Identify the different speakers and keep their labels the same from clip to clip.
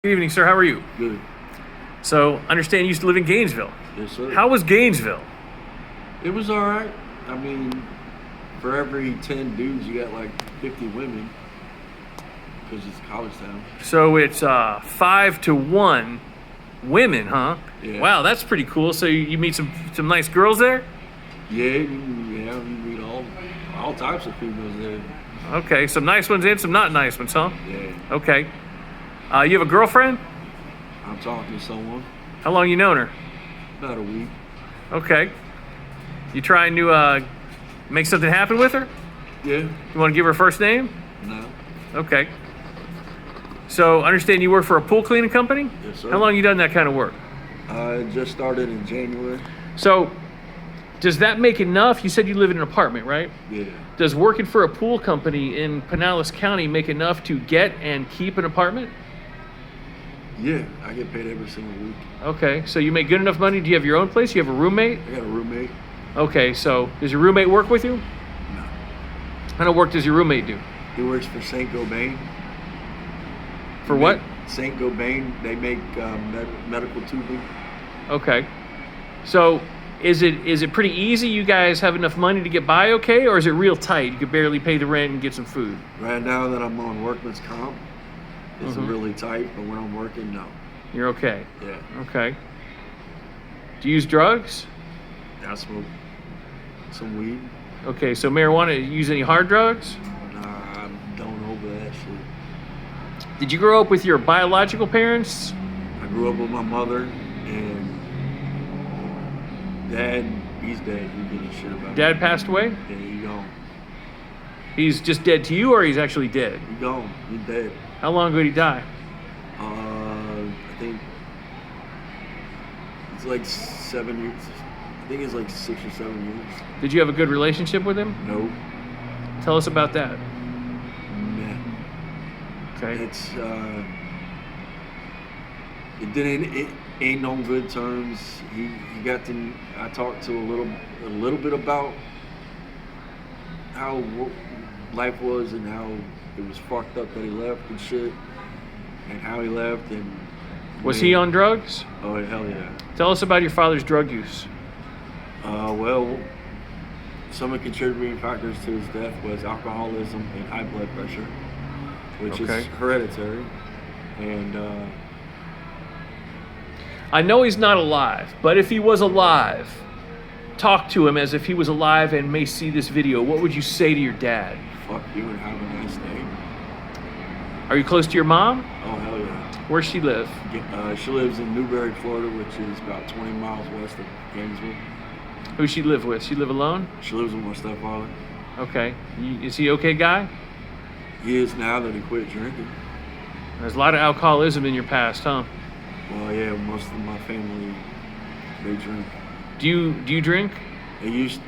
Speaker 1: Good evening, sir. How are you?
Speaker 2: Good.
Speaker 1: So, understand you used to live in Gainesville.
Speaker 2: Yes, sir.
Speaker 1: How was Gainesville?
Speaker 2: It was all right. I mean, for every 10 dudes, you got like 50 women because it's a college town.
Speaker 1: So it's 5-1 women, huh?
Speaker 2: Yeah.
Speaker 1: Wow, that's pretty cool. So you meet some nice girls there?
Speaker 2: Yeah, you meet all types of females there.
Speaker 1: Okay, some nice ones and some not nice ones, huh?
Speaker 2: Yeah.
Speaker 1: Okay. You have a girlfriend?
Speaker 2: I'm talking to someone.
Speaker 1: How long you known her?
Speaker 2: About a week.
Speaker 1: Okay. You trying to make something happen with her?
Speaker 2: Yeah.
Speaker 1: You want to give her a first name?
Speaker 2: No.
Speaker 1: Okay. So, understand you work for a pool cleaning company?
Speaker 2: Yes, sir.
Speaker 1: How long you done that kind of work?
Speaker 2: I just started in January.
Speaker 1: So, does that make enough? You said you live in an apartment, right?
Speaker 2: Yeah.
Speaker 1: Does working for a pool company in Pinellas County make enough to get and keep an apartment?
Speaker 2: Yeah, I get paid every single week.
Speaker 1: Okay, so you make good enough money. Do you have your own place? You have a roommate?
Speaker 2: I got a roommate.
Speaker 1: Okay, so does your roommate work with you?
Speaker 2: No.
Speaker 1: What kind of work does your roommate do?
Speaker 2: He works for St. Gobain.
Speaker 1: For what?
Speaker 2: St. Gobain. They make medical tubing.
Speaker 1: Okay. So is it pretty easy? You guys have enough money to get by okay? Or is it real tight? You could barely pay the rent and get some food?
Speaker 2: Right now that I'm on workman's comp, it's
Speaker 1: Mhm.
Speaker 2: really tight, but when I'm working, no.
Speaker 1: You're okay.
Speaker 2: Yeah.
Speaker 1: Okay. Do you use drugs?
Speaker 2: I smoke some weed.
Speaker 1: Okay, so marijuana, you use any hard drugs?
Speaker 2: Nah, I don't over that shit.
Speaker 1: Did you grow up with your biological parents?
Speaker 2: I grew up with my mother and dad. He's dead. You give a shit about
Speaker 1: Dad
Speaker 2: him.
Speaker 1: passed away?
Speaker 2: Yeah, he gone.
Speaker 1: He's just dead to you, or he's actually dead?
Speaker 2: He gone. He dead.
Speaker 1: How long ago did he die?
Speaker 2: I think it's like 7 years. I think it's like 6 or 7 years.
Speaker 1: Did you have a good relationship with him?
Speaker 2: No.
Speaker 1: Tell us about that.
Speaker 2: Nah.
Speaker 1: Okay.
Speaker 2: It's it ain't on good terms. He got to. I talked to a little bit about how life was and how it was fucked up that he left and shit, and how he left and.
Speaker 1: Was he on drugs?
Speaker 2: Oh hell yeah.
Speaker 1: Tell us about your father's drug use.
Speaker 2: Well, some of the contributing factors to his death was alcoholism and high blood pressure, which
Speaker 1: Okay.
Speaker 2: is hereditary, and.
Speaker 1: I know he's not alive, but if he was alive, talk to him as if he was alive and may see this video. What would you say to your dad?
Speaker 2: Fuck you and have a nice day.
Speaker 1: Are you close to your mom?
Speaker 2: Oh, hell yeah.
Speaker 1: Where's she live?
Speaker 2: She lives in Newberry, Florida, which is about 20 miles west of Gainesville.
Speaker 1: Who she live with? She live alone?
Speaker 2: She lives with my stepfather.
Speaker 1: Okay. Is he okay guy?
Speaker 2: He is now that he quit drinking.
Speaker 1: There's a lot of alcoholism in your past, huh?
Speaker 2: Well, yeah, most of my family, they drink.
Speaker 1: Do you drink?
Speaker 2: I used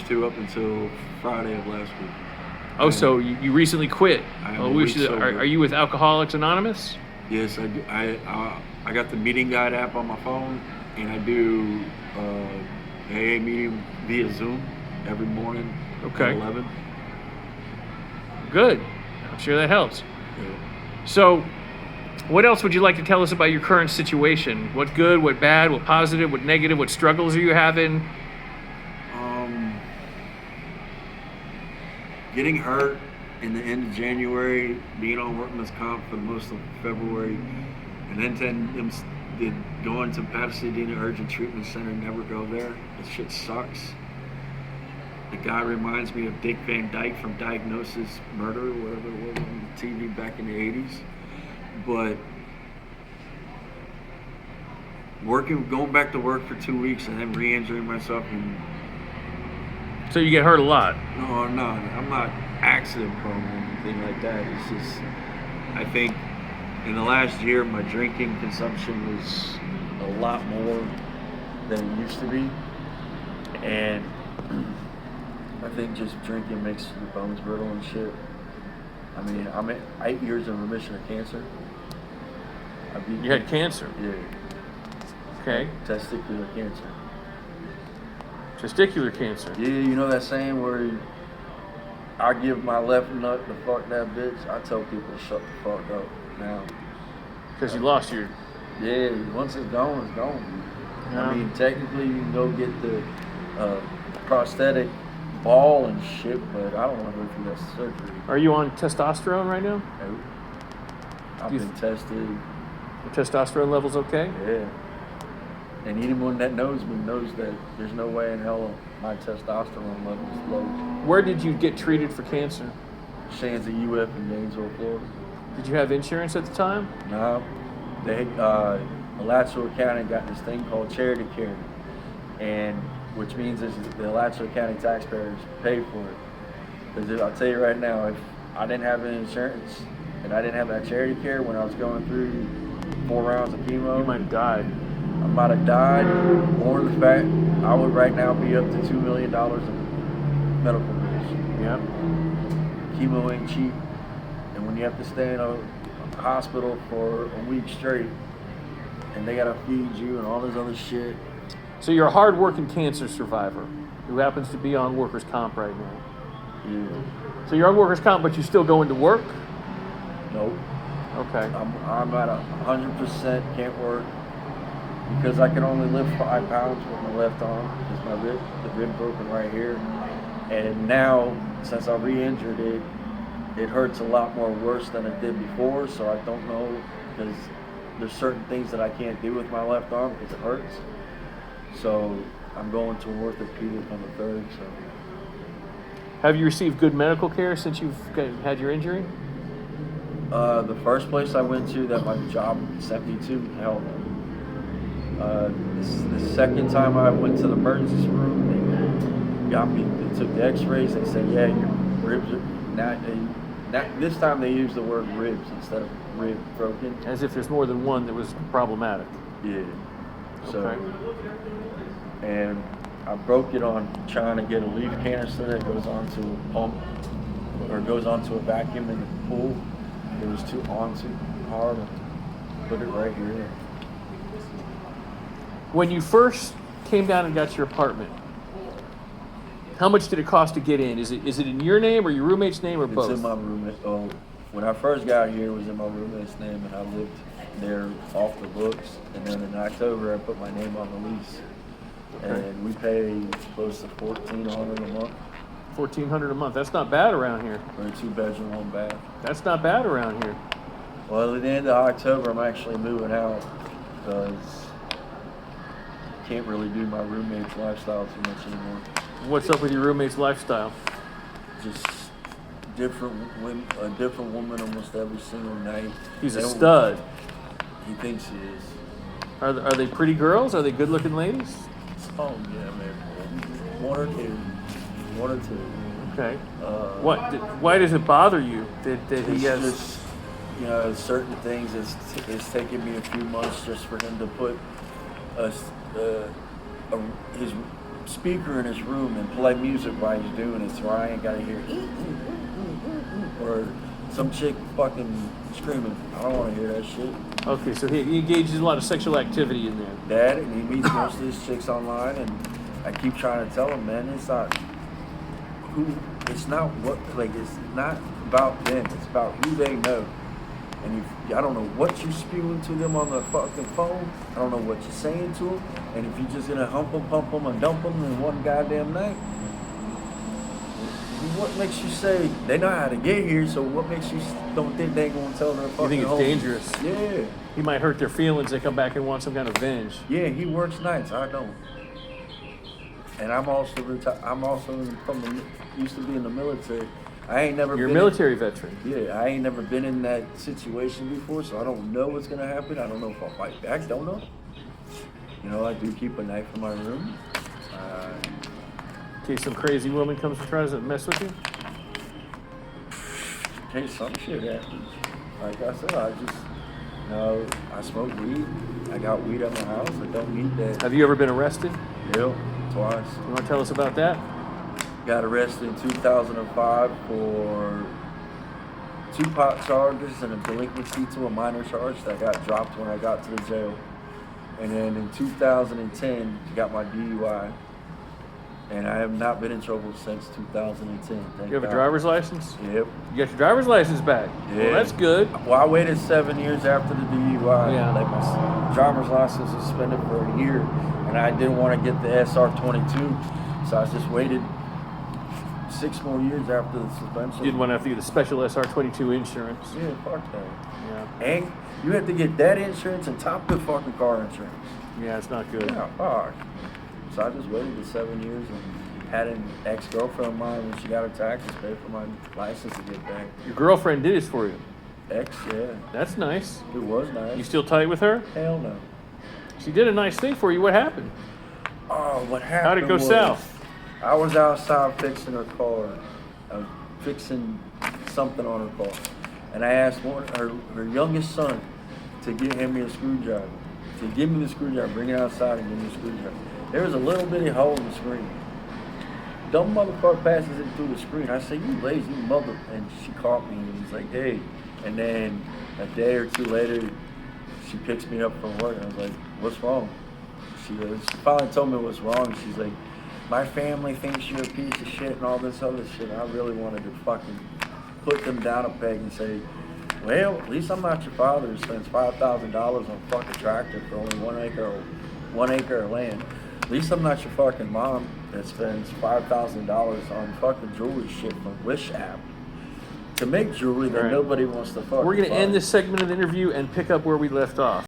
Speaker 2: to up until Friday of last week.
Speaker 1: Oh, so you recently quit.
Speaker 2: I am
Speaker 1: Oh,
Speaker 2: a week sober.
Speaker 1: are you with Alcoholics Anonymous?
Speaker 2: Yes, I do. I got the meeting guide app on my phone, and I do AA meeting via Zoom every morning
Speaker 1: Okay.
Speaker 2: at 11.
Speaker 1: Good. I'm sure that helps.
Speaker 2: Yeah.
Speaker 1: So, what else would you like to tell us about your current situation? What good, what bad, what positive, what negative, what struggles are you having?
Speaker 2: Getting hurt in the end of January, being on workman's comp for most of February, and then going to Pasadena Urgent Treatment Center, never go there. This shit sucks. The guy reminds me of Dick Van Dyke from Diagnosis Murder, whatever it was on TV back in the 80s. But going back to work for 2 weeks and then re-injuring myself and
Speaker 1: So you get hurt a lot.
Speaker 2: no, I'm not accident prone or anything like that. It's just, I think in the last year, my drinking consumption was a lot more than it used to be. And I think just drinking makes your bones brittle and shit. I mean, I'm at 8 years in remission of cancer.
Speaker 1: You had cancer.
Speaker 2: Yeah,
Speaker 1: Okay.
Speaker 2: testicular cancer.
Speaker 1: Testicular cancer.
Speaker 2: Yeah, you know that saying where I give my left nut to fuck that bitch? I tell people to shut the fuck up now.
Speaker 1: Because you lost your...
Speaker 2: Yeah, once it's gone, it's gone.
Speaker 1: Yeah.
Speaker 2: I mean, technically you can go get the prosthetic ball and shit, but I don't want to go through that surgery.
Speaker 1: Are you on testosterone right now?
Speaker 2: No. I've been tested.
Speaker 1: Your testosterone level's okay?
Speaker 2: Yeah. And anyone that knows me knows that there's no way in hell my testosterone level is low.
Speaker 1: Where did you get treated for cancer?
Speaker 2: Shands at UF in Gainesville, Florida.
Speaker 1: Did you have insurance at the time?
Speaker 2: No. They, Alachua County got this thing called charity care, and which means is the Alachua County taxpayers pay for it. Because I'll tell you right now, if I didn't have any insurance and I didn't have that charity care when I was going through 4 rounds of chemo,
Speaker 1: You might have died.
Speaker 2: I might have died, or the fact I would right now be up to $2 million in medical bills.
Speaker 1: Yep.
Speaker 2: Chemo ain't cheap, and when you have to stay in a hospital for a week straight, and they gotta feed you and all this other shit.
Speaker 1: So you're a hard-working cancer survivor who happens to be on workers' comp right now.
Speaker 2: Yeah.
Speaker 1: So you're on workers' comp, but you still going to work?
Speaker 2: Nope.
Speaker 1: Okay.
Speaker 2: I'm at 100% can't work because I can only lift 5 pounds with my left arm because the rib broken right here, and now since I re-injured it, it hurts a lot more worse than it did before. So I don't know because there's certain things that I can't do with my left arm because it hurts. So I'm going to an orthopedic on the 3rd. So.
Speaker 1: Have you received good medical care since you've had your injury?
Speaker 2: The first place I went to that my job sent me to, hell no. The second time I went to the emergency room, they got me. They took the X-rays. They said, "Yeah, your ribs are not." This time they used the word ribs instead of rib broken.
Speaker 1: As if there's more than one that was problematic.
Speaker 2: Yeah. So,
Speaker 1: Okay.
Speaker 2: and I broke it on trying to get a leaf canister that goes onto a pump or goes onto a vacuum in the pool. It was too hard to put it right here.
Speaker 1: When you first came down and got your apartment, how much did it cost to get in? Is it in your name or your roommate's name or both?
Speaker 2: It's in my roommate. Oh, when I first got here, it was in my roommate's name, and I lived there off the books. And then in October, I put my name on the lease,
Speaker 1: Okay.
Speaker 2: and we pay close to $1,400 a month
Speaker 1: $1,400 a month. That's not bad around here.
Speaker 2: for a 2-bedroom, 1 bath.
Speaker 1: That's not bad around here.
Speaker 2: Well, at the end of October, I'm actually moving out because I can't really do my roommate's lifestyle too much anymore.
Speaker 1: What's up with your roommate's lifestyle?
Speaker 2: Just a different woman almost every single night.
Speaker 1: He's
Speaker 2: They
Speaker 1: a
Speaker 2: don't-
Speaker 1: stud.
Speaker 2: He thinks he is.
Speaker 1: Are they pretty girls? Are they good-looking ladies?
Speaker 2: Oh yeah, man. 1 or 2. 1 or 2.
Speaker 1: Okay. Why does it bother you that he
Speaker 2: It's
Speaker 1: has?
Speaker 2: just, certain things. It's taken me a few months just for him to put his speaker in his room and play music while he's doing it, so I ain't gotta hear or some chick fucking screaming. I don't want to hear that shit.
Speaker 1: Okay, so he engages in a lot of sexual activity in there.
Speaker 2: That, and he meets most of these chicks online, and I keep trying to tell him, man, it's not about them. It's about who they know. And I don't know what you're spewing to them on the fucking phone. I don't know what you're saying to them. And if you're just gonna hump them, pump them, and dump them in one goddamn night, what makes you say they know how to get here? So what makes you don't think they're gonna tell their fucking?
Speaker 1: You think it's
Speaker 2: homies?
Speaker 1: dangerous?
Speaker 2: Yeah.
Speaker 1: He might hurt their feelings. They come back and want some kind of revenge.
Speaker 2: Yeah, he works nights. I don't. And I'm also used to be in the military. I ain't never.
Speaker 1: You're a
Speaker 2: been
Speaker 1: military veteran.
Speaker 2: Yeah, I ain't never been in that situation before, so I don't know what's gonna happen. I don't know if I'll fight back. Don't know. I do keep a knife in my room.
Speaker 1: In case some crazy woman comes and tries to mess with you.
Speaker 2: In case some shit happens. Like I said, I smoke weed. I got weed at my house. I don't need that.
Speaker 1: Have you ever been arrested?
Speaker 2: Yep, twice.
Speaker 1: You want to tell us about that?
Speaker 2: Got arrested in 2005 for 2 pot charges and a delinquency to a minor charge that got dropped when I got to the jail. And then in 2010, got my DUI. And I have not been in trouble since 2010.
Speaker 1: You have a driver's license?
Speaker 2: Yep.
Speaker 1: You got your driver's license back.
Speaker 2: Yeah.
Speaker 1: Well, that's good.
Speaker 2: Well, I waited 7 years after the DUI.
Speaker 1: Yeah.
Speaker 2: Like my driver's license was suspended for a year, and I didn't want to get the SR22, so I just waited 6 more years after the suspension.
Speaker 1: You didn't want to have to get the special SR22 insurance.
Speaker 2: Yeah, fuck that.
Speaker 1: Yeah.
Speaker 2: And you have to get that insurance and top the fucking car insurance.
Speaker 1: Yeah, it's not good.
Speaker 2: Yeah, fuck. So I just waited the 7 years and had an ex-girlfriend of mine when she got her taxes pay for my license to get back.
Speaker 1: Your girlfriend did this for you.
Speaker 2: Ex, yeah.
Speaker 1: That's nice.
Speaker 2: It was nice.
Speaker 1: You still tight with her?
Speaker 2: Hell no.
Speaker 1: She did a nice thing for you. What happened?
Speaker 2: Oh, what happened?
Speaker 1: How'd it go
Speaker 2: was,
Speaker 1: south?
Speaker 2: I was outside fixing her car. I was fixing something on her car. And I asked her youngest son to hand me a screwdriver. To give me the screwdriver, bring it outside and give me a screwdriver. There was a little bitty hole in the screen. Dumb motherfucker passes it through the screen. I say, you lazy mother. And she caught me and was like, hey. And then a day or two later, she picks me up from work. And I was like, what's wrong? She finally told me what's wrong. She's like, my family thinks you're a piece of shit and all this other shit. I really wanted to fucking put them down a peg and say, well, at least I'm not your father who spends $5,000 on a fucking tractor for only 1 acre of land. At least I'm not your fucking mom that spends $5,000 on fucking jewelry shit from Wish app to make jewelry that nobody wants to fucking
Speaker 1: We're going to
Speaker 2: buy.
Speaker 1: end this segment of the interview and pick up where we left off.